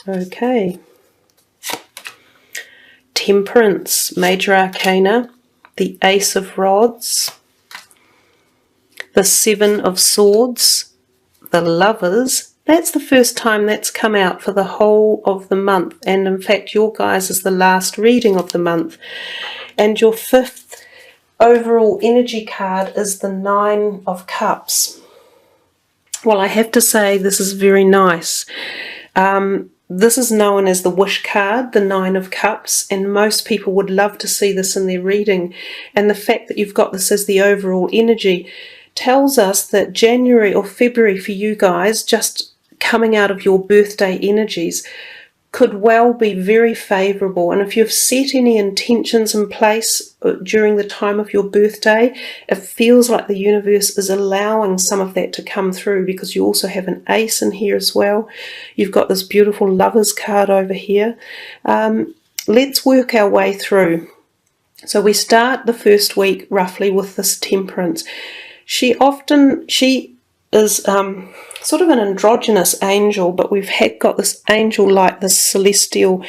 Okay. Temperance, Major Arcana, the Ace of Rods, the Seven of Swords, the Lovers. That's the first time that's come out for the whole of the month, and in fact your guys is the last reading of the month. And your fifth overall energy card is the Nine of Cups. Well, I have to say this is very nice. This is known as the wish card, the Nine of Cups, and most people would love to see this in their reading. And the fact that you've got this as the overall energy tells us that January or February for you guys, just coming out of your birthday energies, could well be very favourable. And if you've set any intentions in place during the time of your birthday, it feels like the universe is allowing some of that to come through, because you also have an ace in here as well. You've got this beautiful Lovers card over here. Let's work our way through. So we start the first week roughly with this Temperance. She is sort of an androgynous angel, but we've got this angel light, this celestial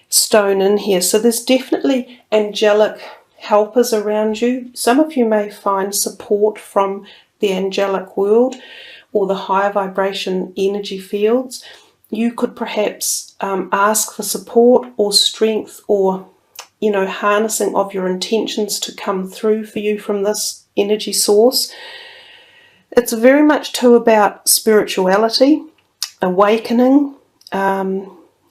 stone in here. So there's definitely angelic helpers around you. Some of you may find support from the angelic world or the higher vibration energy fields. You could perhaps ask for support or strength, or harnessing of your intentions to come through for you from this energy source. It's very much too about spirituality, awakening,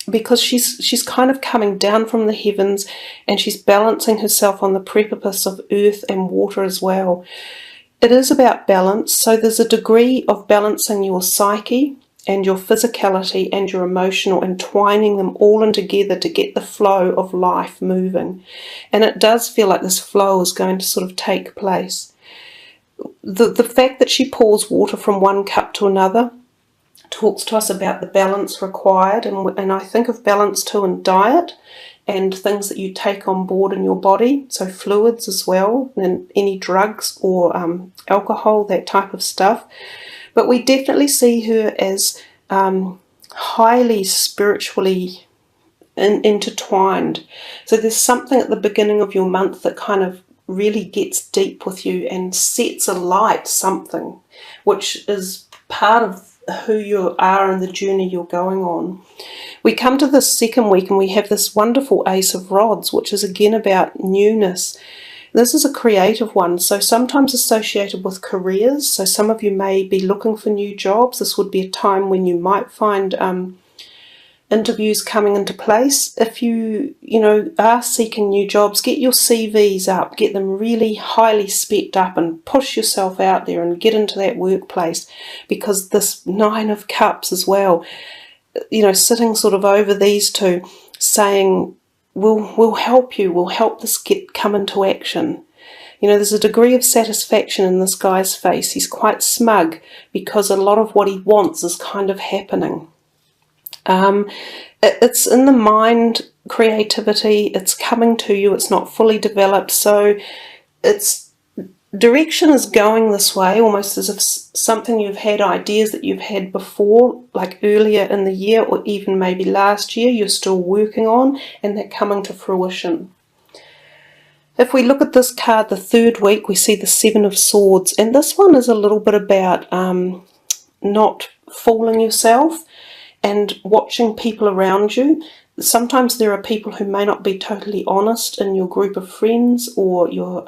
because she's kind of coming down from the heavens, and she's balancing herself on the precipice of earth and water as well. It is about balance, so there's a degree of balancing your psyche and your physicality and your emotional, and twining them all in together to get the flow of life moving. And it does feel like this flow is going to sort of take place. The fact that she pours water from one cup to another talks to us about the balance required, and I think of balance too in diet and things that you take on board in your body, so fluids as well, and any drugs or alcohol, that type of stuff. But we definitely see her as highly spiritually intertwined. So there's something at the beginning of your month that kind of really gets deep with you and sets alight something which is part of who you are and the journey you're going on. We come to this second week and we have this wonderful Ace of Rods, which is again about newness. This is a creative one, so sometimes associated with careers. So some of you may be looking for new jobs. This would be a time when you might find interviews coming into place. If you are seeking new jobs, get your CVs up, get them really highly specced up, and push yourself out there and get into that workplace, because this Nine of Cups as well, sitting sort of over these two, saying we'll help you, we'll help this come into action. There's a degree of satisfaction in this guy's face. He's quite smug because a lot of what he wants is kind of happening. It's in the mind, creativity, it's coming to you, it's not fully developed, so its direction is going this way, almost as if something you've had, ideas that you've had before, like earlier in the year or even maybe last year, you're still working on, and they're coming to fruition. If we look at this card, the third week, we see the Seven of Swords, and this one is a little bit about not fooling yourself and watching people around you. Sometimes there are people who may not be totally honest in your group of friends or your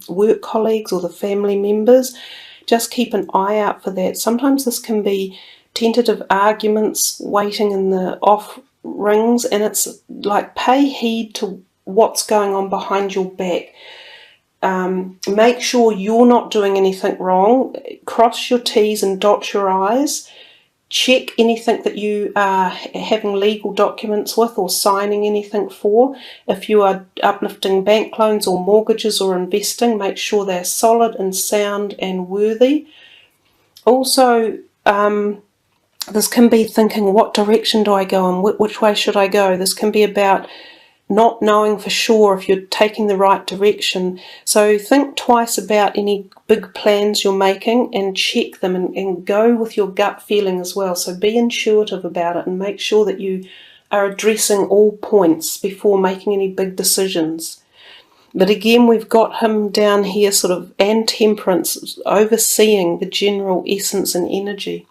work colleagues or the family members. Just keep an eye out for that. Sometimes this can be tentative arguments waiting in the off rings, and it's like pay heed to what's going on behind your back. Make sure you're not doing anything wrong. Cross your T's and dot your I's. Check anything that you are having legal documents with or signing anything for. If you are uplifting bank loans or mortgages or investing, make sure they're solid and sound and worthy. Also, this can be thinking, what direction do I go and which way should I go? This can be about not knowing for sure if you're taking the right direction. So think twice about any big plans you're making and check them, and go with your gut feeling as well. So be intuitive about it and make sure that you are addressing all points before making any big decisions. But again, we've got him down here sort of, and Temperance, overseeing the general essence and energy.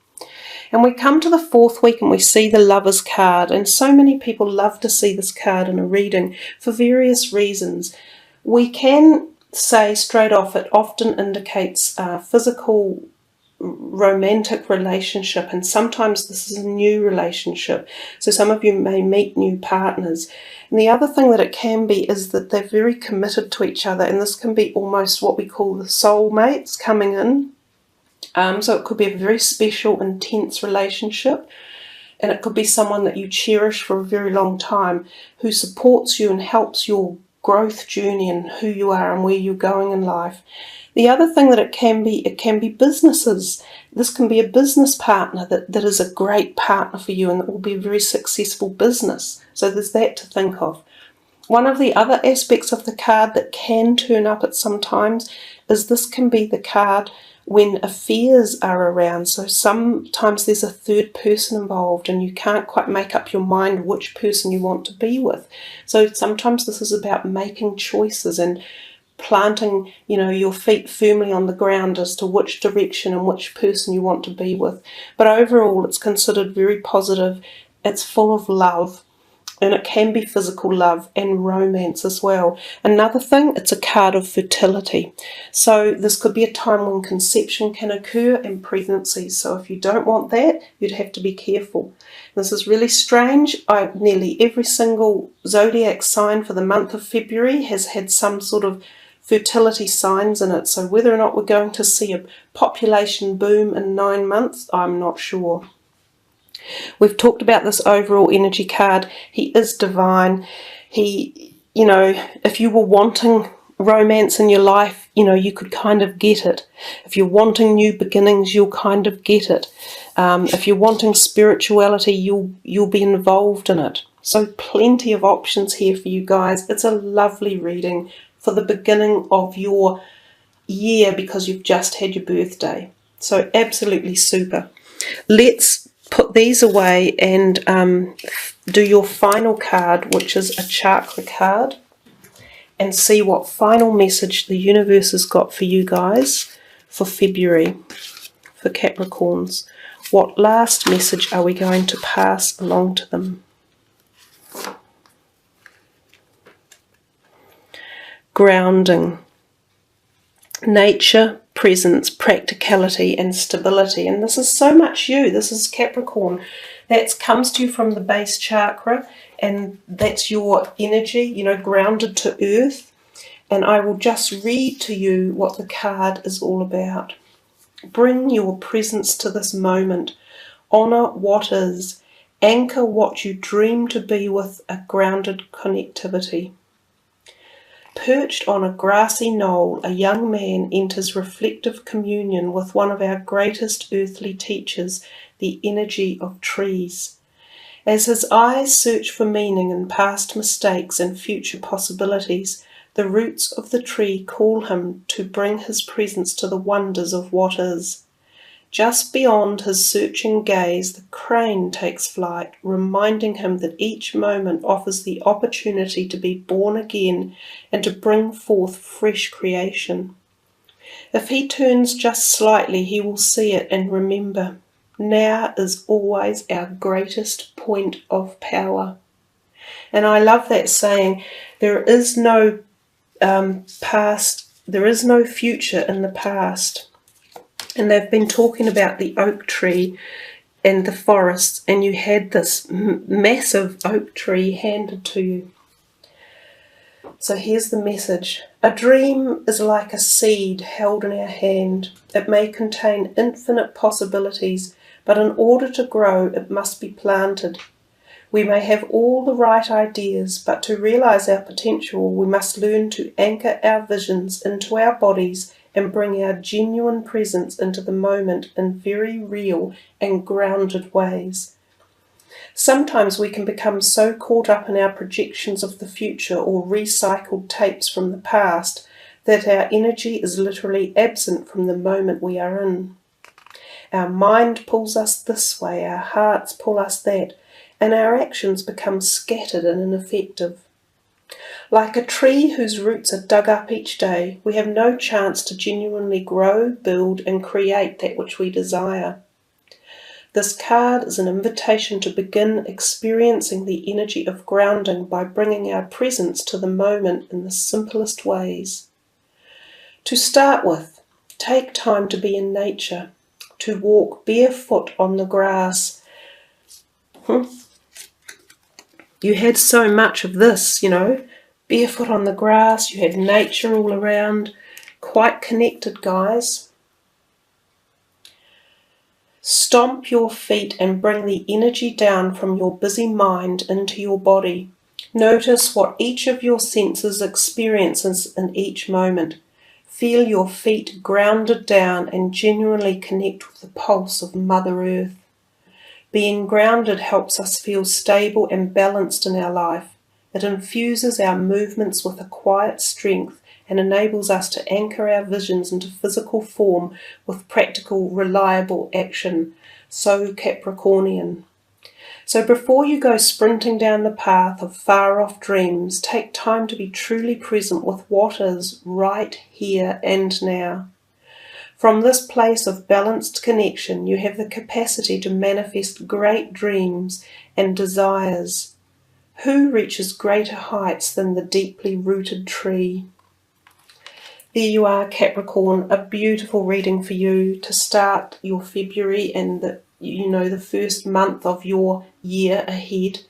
And we come to the 4th week and we see the Lovers card, and so many people love to see this card in a reading for various reasons. We can say straight off it often indicates a physical romantic relationship, and sometimes this is a new relationship. So some of you may meet new partners. And the other thing that it can be is that they're very committed to each other, and this can be almost what we call the soulmates coming in. So it could be a very special, intense relationship, and it could be someone that you cherish for a very long time, who supports you and helps your growth journey and who you are and where you're going in life. The other thing that it can be businesses. This can be a business partner that is a great partner for you, and it will be a very successful business. So there's that to think of. One of the other aspects of the card that can turn up at some times is this can be the card when affairs are around. So sometimes there's a third person involved and you can't quite make up your mind which person you want to be with. So sometimes this is about making choices and planting, your feet firmly on the ground as to which direction and which person you want to be with. But overall, it's considered very positive. It's full of love. And it can be physical love and romance as well. Another thing, it's a card of fertility. So this could be a time when conception can occur and pregnancy. So if you don't want that, you'd have to be careful. This is really strange. Nearly every single zodiac sign for the month of February has had some sort of fertility signs in it. So whether or not we're going to see a population boom in 9 months, I'm not sure. We've talked about this overall energy card. He is divine. He, if you were wanting romance in your life, you could kind of get it. If you're wanting new beginnings, you'll kind of get it. If you're wanting spirituality, you'll be involved in it. So plenty of options here for you guys. It's a lovely reading for the beginning of your year because you've just had your birthday. So absolutely super. Let's put these away and do your final card, which is a chakra card, and see what final message the universe has got for you guys for February, for Capricorns. What last message are we going to pass along to them? Grounding, nature, presence, practicality and stability. And this is so much you. This is Capricorn. That comes to you from the base chakra, and that's your energy, grounded to earth. And I will just read to you what the card is all about. Bring your presence to this moment. Honor what is. Anchor what you dream to be with a grounded connectivity. Perched on a grassy knoll, a young man enters reflective communion with one of our greatest earthly teachers, the energy of trees. As his eyes search for meaning in past mistakes and future possibilities, the roots of the tree call him to bring his presence to the wonders of what is. Just beyond his searching gaze, the crane takes flight, reminding him that each moment offers the opportunity to be born again and to bring forth fresh creation. If he turns just slightly, he will see it and remember, now is always our greatest point of power. And I love that saying, there is no past, there is no future in the past. And they've been talking about the oak tree and the forests, and you had this massive oak tree handed to you. So here's the message. A dream is like a seed held in our hand. It may contain infinite possibilities, but in order to grow, it must be planted. We may have all the right ideas, but to realize our potential, we must learn to anchor our visions into our bodies and bring our genuine presence into the moment in very real and grounded ways. Sometimes we can become so caught up in our projections of the future or recycled tapes from the past that our energy is literally absent from the moment we are in. Our mind pulls us this way, our hearts pull us that, and our actions become scattered and ineffective. Like a tree whose roots are dug up each day, we have no chance to genuinely grow, build, and create that which we desire. This card is an invitation to begin experiencing the energy of grounding by bringing our presence to the moment in the simplest ways. To start with, take time to be in nature, to walk barefoot on the grass. You had so much of this, barefoot on the grass, you had nature all around, quite connected, guys. Stomp your feet and bring the energy down from your busy mind into your body. Notice what each of your senses experiences in each moment. Feel your feet grounded down and genuinely connect with the pulse of Mother Earth. Being grounded helps us feel stable and balanced in our life. It infuses our movements with a quiet strength and enables us to anchor our visions into physical form with practical, reliable action. So Capricornian. So before you go sprinting down the path of far-off dreams, take time to be truly present with what is right here and now. From this place of balanced connection, you have the capacity to manifest great dreams and desires. Who reaches greater heights than the deeply rooted tree? There you are, Capricorn, a beautiful reading for you to start your February and the first month of your year ahead.